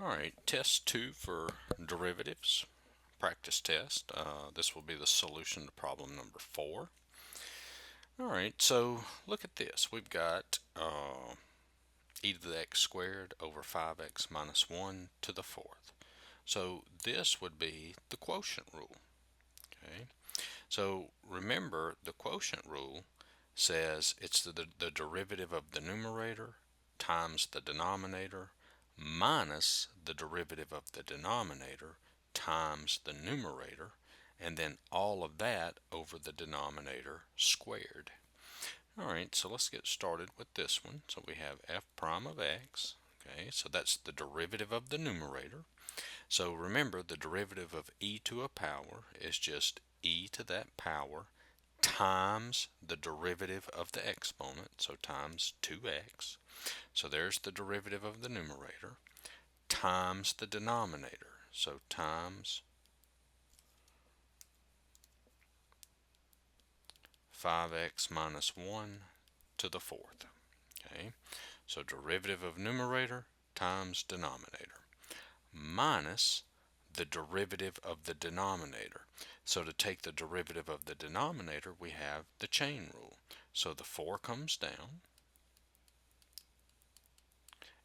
Alright, test 2 for derivatives, practice test. This will be the solution to problem number 4. Alright, so look at this. We've got e to the x squared over 5x minus 1 to the fourth. So this would be the quotient rule. Okay, so remember the quotient rule says it's the derivative of the numerator times the denominator minus the derivative of the denominator times the numerator, and then all of that over the denominator squared. Alright, so let's get started with this one. So we have f prime of x. Okay, so that's the derivative of the numerator. So remember, the derivative of e to a power is just e to that power times the derivative of the exponent, so times 2x. So there's the derivative of the numerator times the denominator, so times 5x minus 1 to the fourth. Okay, so derivative of numerator times denominator minus the derivative of the denominator. So to take the derivative of the denominator, we have the chain rule. So the 4 comes down,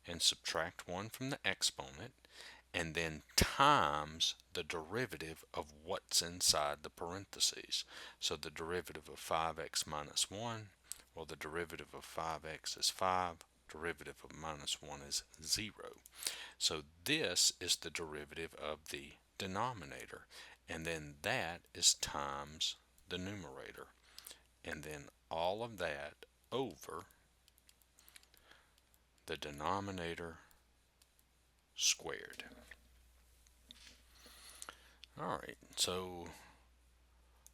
and subtract 1 from the exponent, and then times the derivative of what's inside the parentheses. So the derivative of 5x minus 1, well, the derivative of 5x is 5, derivative of minus 1 is 0. So this is the derivative of the denominator, and then that is times the numerator, and then all of that over the denominator squared. Alright, so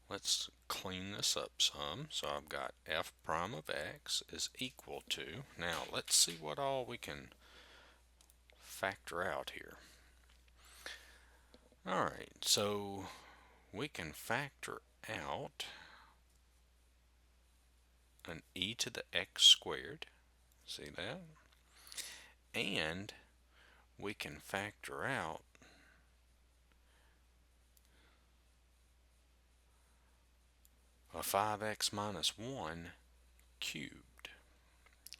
let's clean this up some. So I've got f prime of x is equal to, now let's see what all we can factor out here. Alright, so we can factor out an e to the x squared, see that? And we can factor out a 5x minus 1 cubed.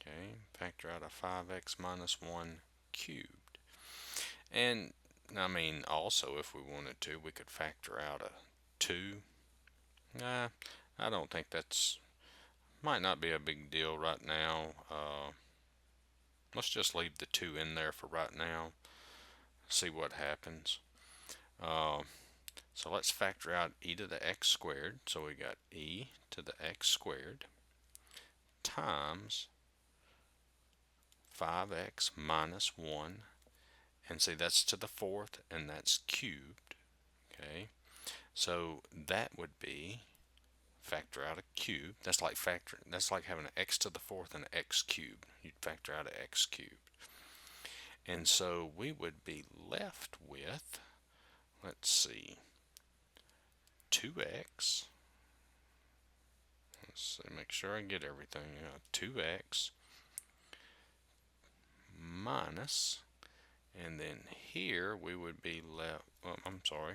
Okay, factor out a 5x minus 1 cubed. And I mean, also, if we wanted to, we could factor out a 2. Nah, I don't think that's, might not be a big deal right now. Let's just leave the 2 in there for right now, see what happens. So let's factor out e to the x squared. So we got e to the x squared times 5x minus 1. And see, that's to the fourth, and that's cubed. Okay, so that would be, factor out a cube. That's like having an x to the fourth and an x cubed. You'd factor out an x cubed. And so we would be left with, let's see, 2x. Let's see, make sure I get everything. 2x minus, and then here we would be left, I'm sorry,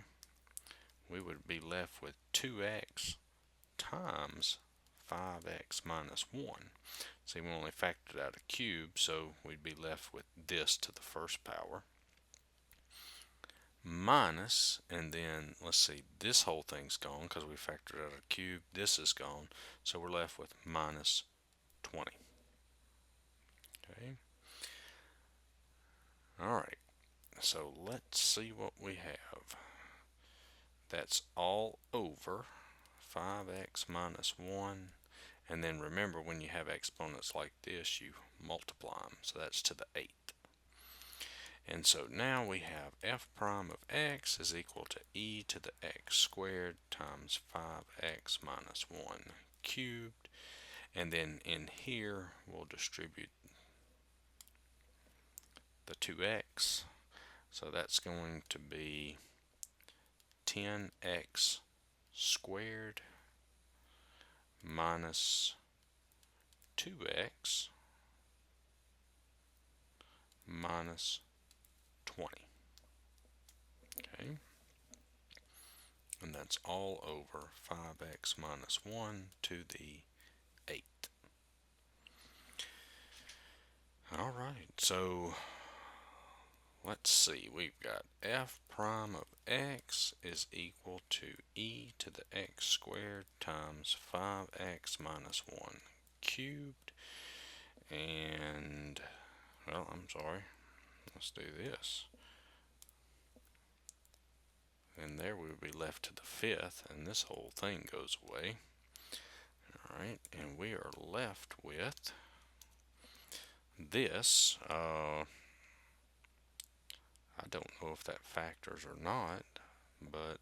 we would be left with 2x times 5x minus 1. See, we only factored out a cube, so we'd be left with this to the first power minus, and then let's see, this whole thing's gone because we factored out a cube. This is gone, so we're left with minus 20. Okay. Alright, so let's see what we have. That's all over 5x minus 1. And then remember, when you have exponents like this, you multiply them. So that's to the 8th. And so now we have f prime of x is equal to e to the x squared times 5x minus 1 cubed. And then in here, we'll distribute the 2x. So that's going to be 10x squared minus 2x minus 20. Okay, and that's all over 5x minus 1 to the 8. All right, so let's see, we've got f prime of x is equal to e to the x squared times 5x minus 1 cubed, and, well, I'm sorry, let's do this. And there we would be left to the 5th, and this whole thing goes away. Alright, and we are left with this. I don't know if that factors or not, but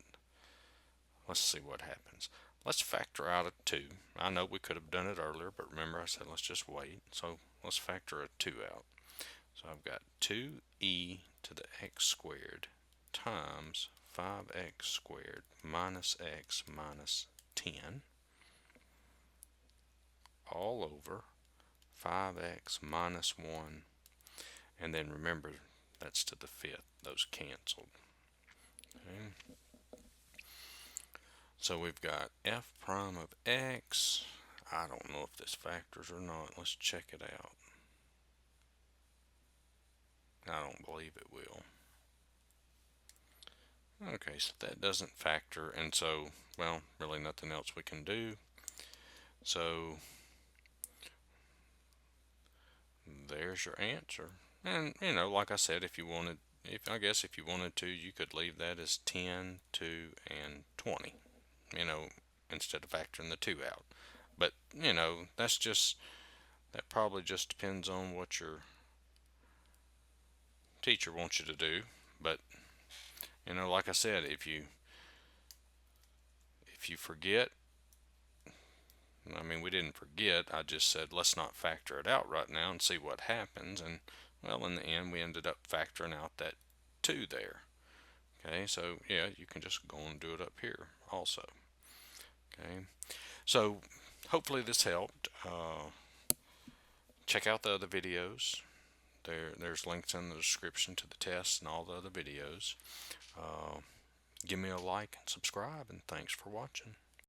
let's see what happens. Let's factor out a 2. I know we could have done it earlier, but remember I said let's just wait. So let's factor a 2 out. So I've got 2e to the x squared times 5x squared minus x minus 10 all over 5x minus 1, and then remember that's to the 5th, those canceled. Okay. So we've got f prime of x. I don't know if this factors or not. Let's check it out. I don't believe it will. Okay, so that doesn't factor, and so, well, really nothing else we can do. So there's your answer. And you know, like I said, if you wanted, I guess if you wanted to, you could leave that as 10, 2, and 20. You know, instead of factoring the 2 out. But you know, that probably just depends on what your teacher wants you to do. But you know, like I said, if you forget, I mean, we didn't forget. I just said let's not factor it out right now and see what happens. And well, in the end, we ended up factoring out that 2 there. Okay, so yeah, you can just go and do it up here also. Okay, so hopefully this helped. Check out the other videos. There's links in the description to the tests and all the other videos. Give me a like and subscribe, and thanks for watching.